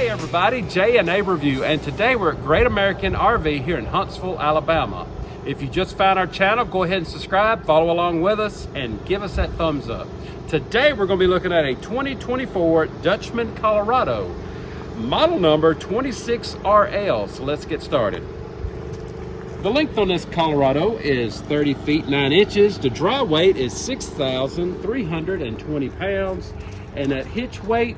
Hey everybody, Jay and A Review, and today we're at Great American RV here in Huntsville, Alabama. If you just found our channel, go ahead and subscribe, follow along with us, and give us that thumbs up. Today we're going to be looking at a 2024 Dutchmen Colorado, model number 26RL. So let's get started. The length on this Colorado is 30 feet 9 inches. The dry weight is 6,320 pounds, and that hitch weight,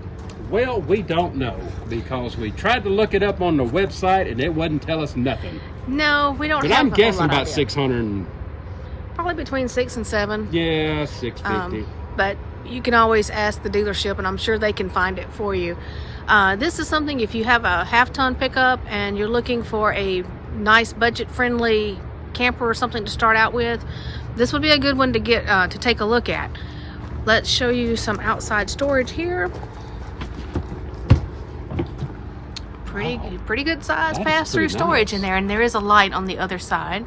well, we don't know because we tried to look it up on the website and it wouldn't tell us nothing. No, we don't. But I'm guessing about 600. Probably between 6 and 7. Yeah, 650. But you can always ask the dealership, and I'm sure they can find it for you. This is something if you have a half-ton pickup and you're looking for a nice budget-friendly camper or something to start out with, this would be a good one to get to take a look at. Let's show you some outside storage here. Pretty good size pass-through storage in there, and there is a light on the other side.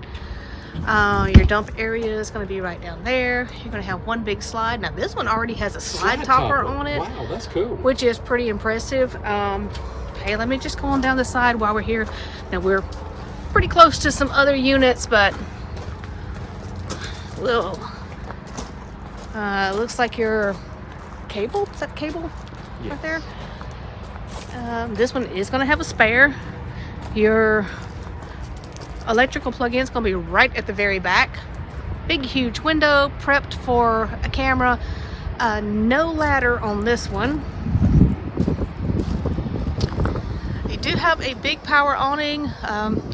Your dump area is going to be right down there. You're going to have one big slide. Now this one already has a slide topper on it. Wow, that's cool. Which is pretty impressive. Hey, let me just go on down the side while we're here. Now we're pretty close to some other units, but whoa. Looks like your cable. Is that cable right there? This one is going to have a spare. Your electrical plug-in is going to be right at the very back. Big, huge window, prepped for a camera. No ladder on this one. You do have a big power awning.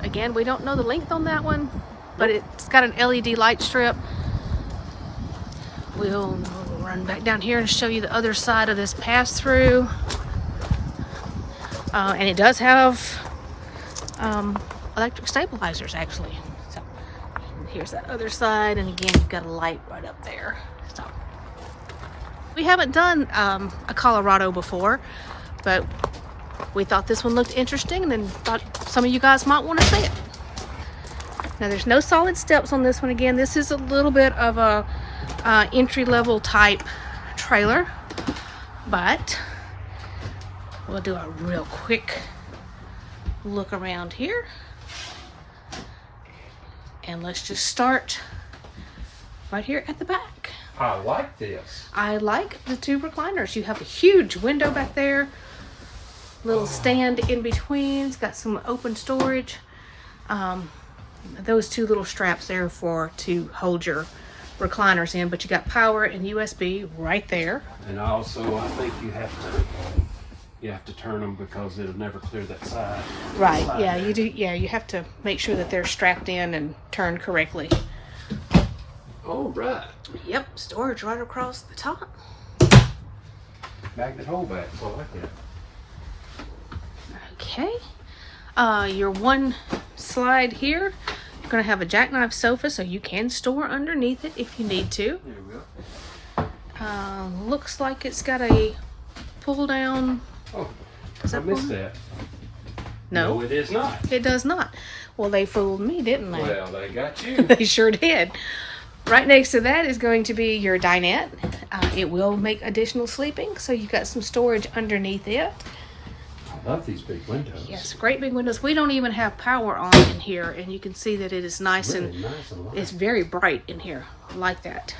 Again, we don't know the length on that one, but it's got an LED light strip. We'll run back down here and show you the other side of this pass-through. And it does have electric stabilizers, actually. So here's that other side, and again, you've got a light right up there. So we haven't done a Colorado before, but we thought this one looked interesting, and then thought some of you guys might want to see it. Now, there's no solid steps on this one. Again, this is a little bit of a entry-level type trailer, but we'll do a real quick look around here. And let's just start right here at the back. I like this. I like the two recliners. You have a huge window back there. Little stand in between. It's got some open storage. Those two little straps there to hold your recliners in. But you got power and USB right there. And also, I think you have to turn them because it'll never clear that side. Right. Yeah, you do. Yeah, you have to make sure that they're strapped in and turned correctly. All right. Yep, storage right across the top. Magnet holdback. I like that. Okay. Your one slide here, you're going to have a jackknife sofa, so you can store underneath it if you need to. There we go. Looks like it's got a pull down. Oh, I missed that. No, it is not. It does not. Well, they fooled me, didn't they? Well, they got you. They sure did. Right next to that is going to be your dinette. It will make additional sleeping, so you've got some storage underneath it. I love these big windows. Yes, great big windows. We don't even have power on in here, and you can see that it is nice, Really and nice and light. it's very bright in here. I like that.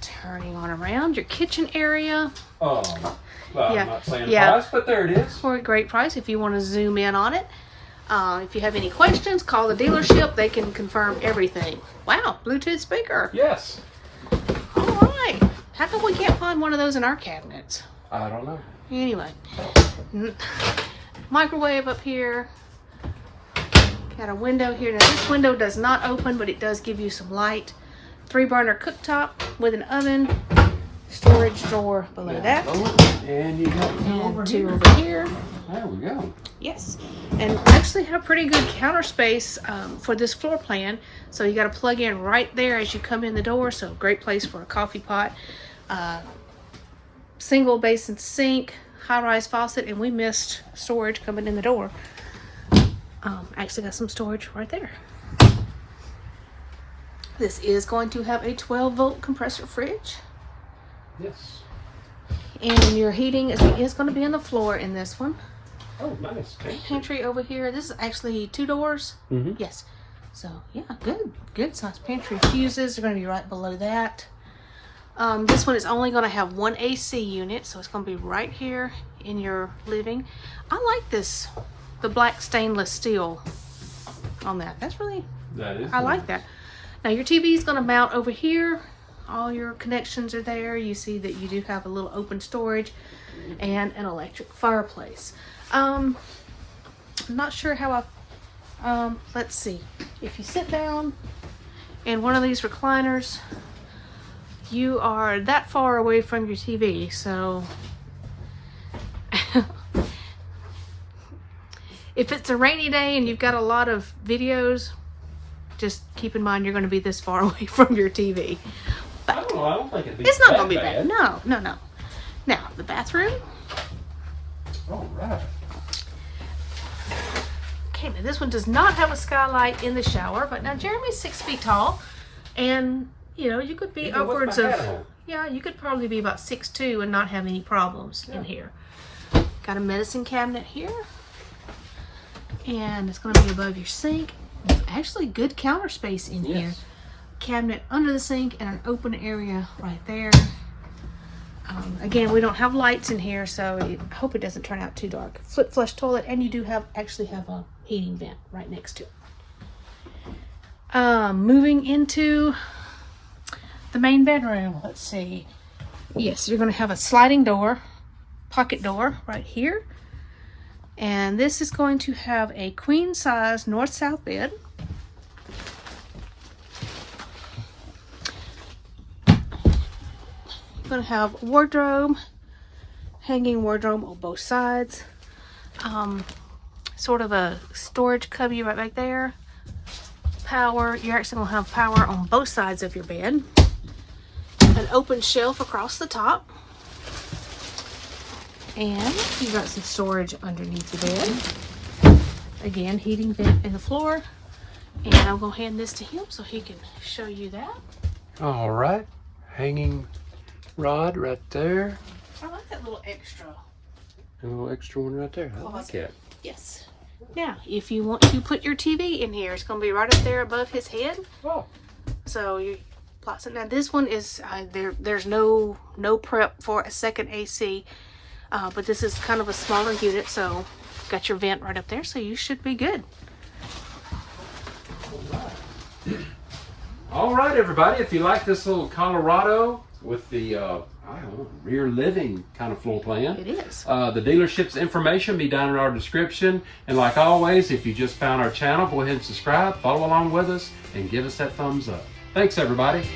Turning on around, your kitchen area. Well, Yeah. I'm not saying Yeah. price, but there it is. For a great price if you want to zoom in on it. If you have any questions, call the dealership. They can confirm everything. Wow, Bluetooth speaker. Yes. All right. How come we can't find one of those in our cabinets? I don't know. Anyway, microwave up here. Got a window here. Now this window does not open, but it does give you some light. 3-burner cooktop with an oven. Storage drawer below that. And you got Two over here. There we go. Yes, and actually have pretty good counter space for this floor plan. So you got to plug in right there as you come in the door. So great place for a coffee pot. Single basin sink, high-rise faucet, and we missed storage coming in the door. Actually got some storage right there. This is going to have a 12-volt compressor fridge. Yes. And your heating is going to be on the floor in this one. Oh, nice. Pantry over here. This is actually 2 doors. Mm-hmm. Yes. So, yeah, good size pantry. Fuses are going to be right below that. This one is only going to have 1 AC unit, so it's going to be right here in your living. I like this, the black stainless steel on that. That's really, That is I like that. Now, your TV is going to mount over here. All your connections are there. You see that you do have a little open storage and an electric fireplace. I'm not sure how let's see. If you sit down in one of these recliners, you are that far away from your TV, so if it's a rainy day and you've got a lot of videos, just keep in mind you're going to be this far away from your TV. But I don't think it'd be it's not that going to be bad. No. Now, the bathroom. All right. Okay, now this one does not have a skylight in the shower, but now Jeremy's 6 feet tall, and you know, you could be upwards of, yeah, you could probably be about 6'2" and not have any problems in here. Got a medicine cabinet here, and it's going to be above your sink. There's actually good counter space in here. Cabinet under the sink and an open area right there. Again, we don't have lights in here, so I hope it doesn't turn out too dark. Flip flush toilet, and you do actually have a heating vent right next to it. Moving into the main bedroom, let's see. Yes, you're going to have a sliding door, pocket door right here. And this is going to have a queen size north-south bed. You're going to have wardrobe, hanging wardrobe on both sides. Sort of a storage cubby right back there. Power, you're actually going to have power on both sides of your bed. An open shelf across the top. And you've got some storage underneath the bed. Again, heating vent in the floor. And I'm going to hand this to him so he can show you that. All right. Hanging rod right there. I like that little extra. A little extra one right there. I like it. Yes. Now, if you want to put your TV in here, it's going to be right up there above his head. Oh. So you plots it. Now this one is there's no prep for a second AC, but this is kind of a smaller unit, so got your vent right up there, so you should be good. All right, everybody. If you like this little Colorado with the I don't know, rear living kind of floor plan, It is. The dealership's information be down in our description. And like always, if you just found our channel, go ahead and subscribe, follow along with us, and give us that thumbs up. Thanks, everybody.